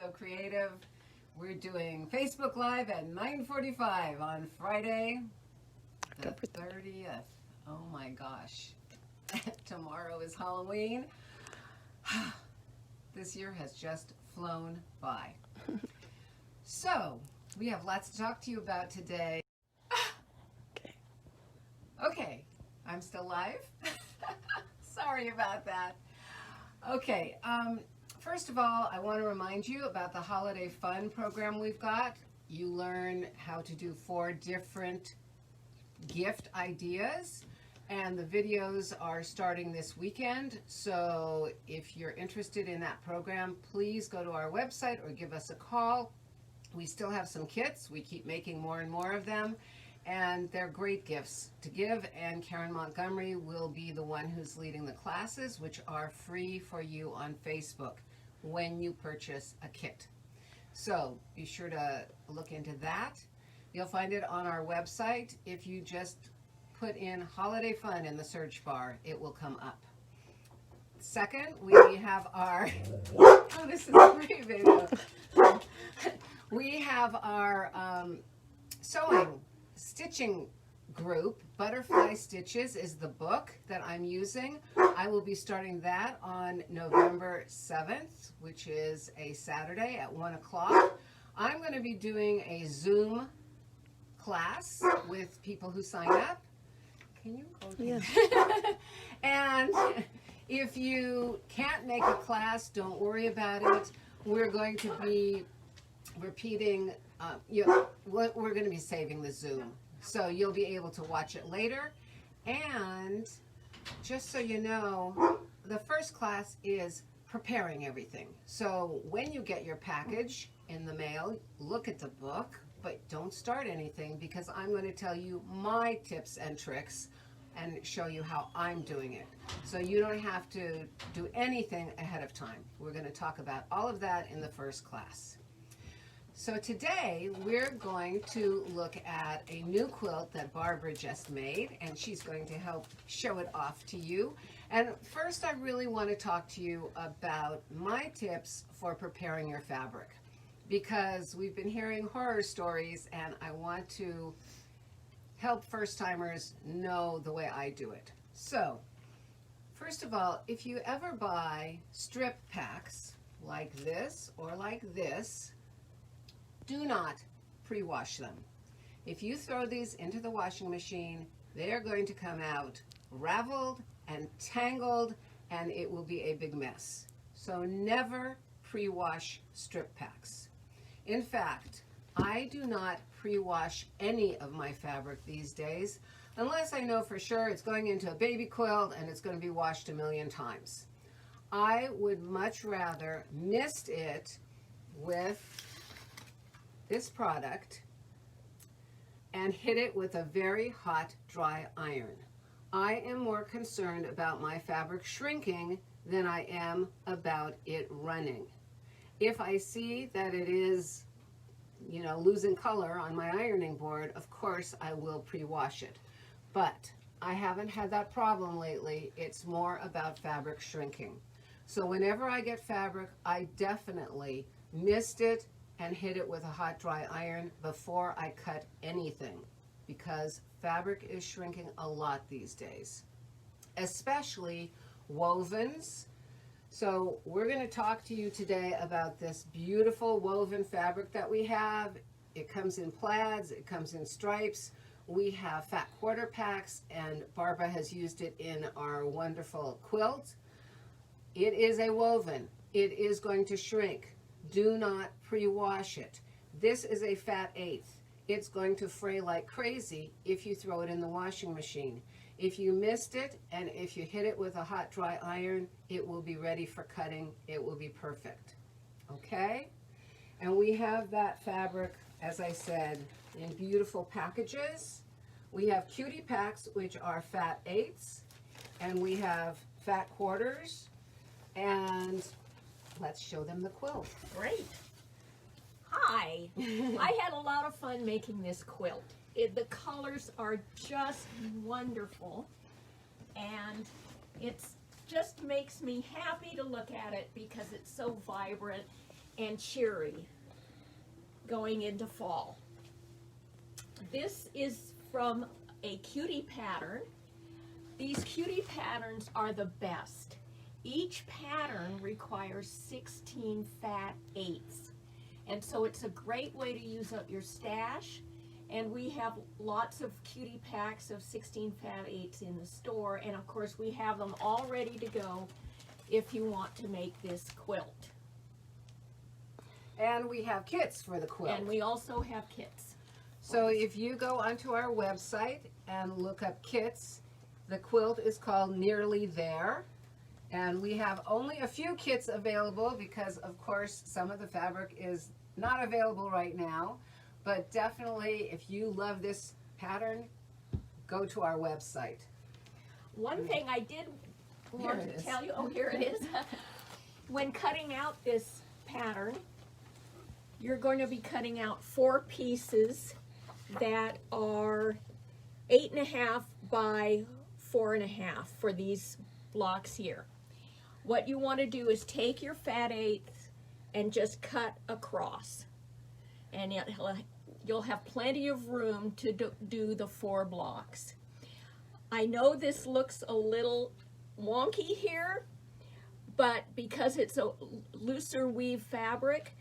So Creative. We're doing Facebook Live at 9:45 on Friday, the 30th. Oh my gosh. Tomorrow is Halloween. This year has just flown by. So, we have lots to talk to you about today. Okay, I'm still live. Sorry about that. Okay, first of all, I want to remind you about the Holiday Fun program we've got. You learn how to do 4 different gift ideas, and the videos are starting this weekend. So if you're interested in that program, please go to our website or give us a call. We still have some kits. We keep making more and more of them, and they're great gifts to give, and Karen Montgomery will be the one who's leading the classes, which are free for you on Facebook when you purchase a kit. So be sure to look into that. You'll find it on our website. If you just put in Holiday Fun in the search bar, it will come up. Second, we have our, oh, this is a great video. We have our sewing, stitching group. Butterfly Stitches is the book that I'm using. I will be starting that on November 7th, which is a Saturday at 1 o'clock. I'm going to be doing a Zoom class with people who sign up. Can you go to Yeah. And if you can't make a class, don't worry about it. We're going to be repeating, we're going to be saving the Zoom. So you'll be able to watch it later. And just so you know, the first class is preparing everything. So when you get your package in the mail, look at the book, but don't start anything, because I'm going to tell you my tips and tricks and show you how I'm doing it. So you don't have to do anything ahead of time. We're going to talk about all of that in the first class. So today we're going to look at a new quilt that Barbara just made, and she's going to help show it off to you. And first, I really want to talk to you about my tips for preparing your fabric, because we've been hearing horror stories, and I want to help first-timers know the way I do it. So, first of all, if you ever buy strip packs like this or like this, do not pre-wash them. If you throw these into the washing machine, they are going to come out raveled and tangled, and it will be a big mess. So never pre-wash strip packs. In fact, I do not pre-wash any of my fabric these days, unless I know for sure it's going into a baby quilt and it's going to be washed a million times. I would much rather mist it with this product and hit it with a very hot dry iron. I am more concerned about my fabric shrinking than I am about it running. If I see that it is, losing color on my ironing board, of course I will pre-wash it. But I haven't had that problem lately. It's more about fabric shrinking. So whenever I get fabric, I definitely mist it and hit it with a hot dry iron before I cut anything, because fabric is shrinking a lot these days, especially wovens. So we're going to talk to you today about this beautiful woven fabric that we have. It comes in plaids, it comes in stripes. We have fat quarter packs, and Barbara has used it in our wonderful quilt. It is a woven. It is going to shrink. Do not pre-wash it. This is a fat 1/8. It's going to fray like crazy if you throw it in the washing machine. If you mist it and if you hit it with a hot dry iron, it will be ready for cutting. It will be perfect. Okay? And we have that fabric, as I said, in beautiful packages. We have cutie packs, which are fat 1/8, and we have fat quarters, and let's show them the quilt. Great. Hi. I had a lot of fun making this quilt. The colors are just wonderful, and it just makes me happy to look at it because it's so vibrant, and cheery going into fall. This is from a cutie pattern. These cutie patterns are the best. Each pattern requires 16 fat 8s. And so it's a great way to use up your stash. And we have lots of cutie packs of 16 fat 8s in the store. And of course we have them all ready to go if you want to make this quilt. And we have kits for the quilt. And we also have kits. So if you go onto our website and look up kits, the quilt is called Nearly There. And we have only a few kits available because, of course, some of the fabric is not available right now. But definitely, if you love this pattern, go to our website. One thing I did want Here it to is. tell you, oh, here it is. When cutting out this pattern, you're going to be cutting out 4 pieces that are 8.5 by 4.5 for these blocks here. What you want to do is take your fat 8s and just cut across. And you'll have plenty of room to do the 4 blocks. I know this looks a little wonky here, but because it's a looser weave fabric,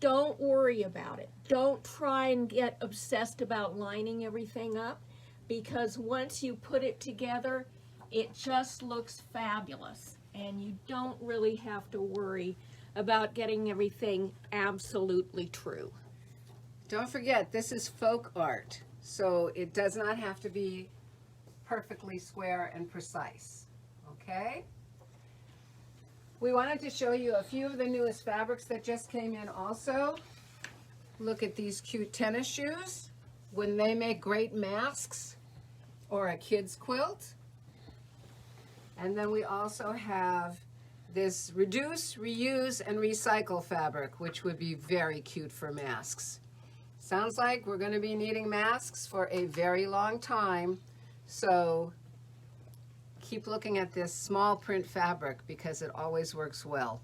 don't worry about it. Don't try and get obsessed about lining everything up, because once you put it together, it just looks fabulous, and you don't really have to worry about getting everything absolutely true. Don't forget, this is folk art, so it does not have to be perfectly square and precise, okay? We wanted to show you a few of the newest fabrics that just came in also. Look at these cute tennis shoes. Wouldn't they make great masks or a kid's quilt? And then we also have this reduce, reuse, and recycle fabric, which would be very cute for masks. Sounds like we're going to be needing masks for a very long time, so keep looking at this small print fabric because it always works well.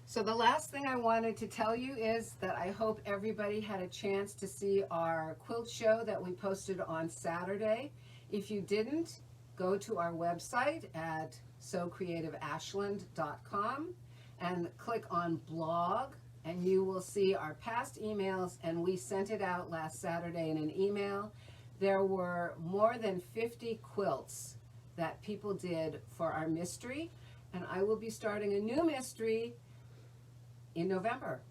So the last thing I wanted to tell you is that I hope everybody had a chance to see our quilt show that we posted on Saturday. If you didn't, go to our website at sewcreativeashland.com and click on blog, and you will see our past emails, and we sent it out last Saturday in an email. There were more than 50 quilts that people did for our mystery, and I will be starting a new mystery in November.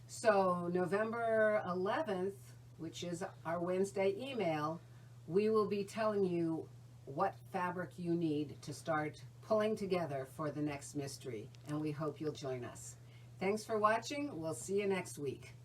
So November 11th, which is our Wednesday email, we will be telling you what fabric you need to start pulling together for the next mystery, and we hope you'll join us. Thanks for watching. We'll see you next week.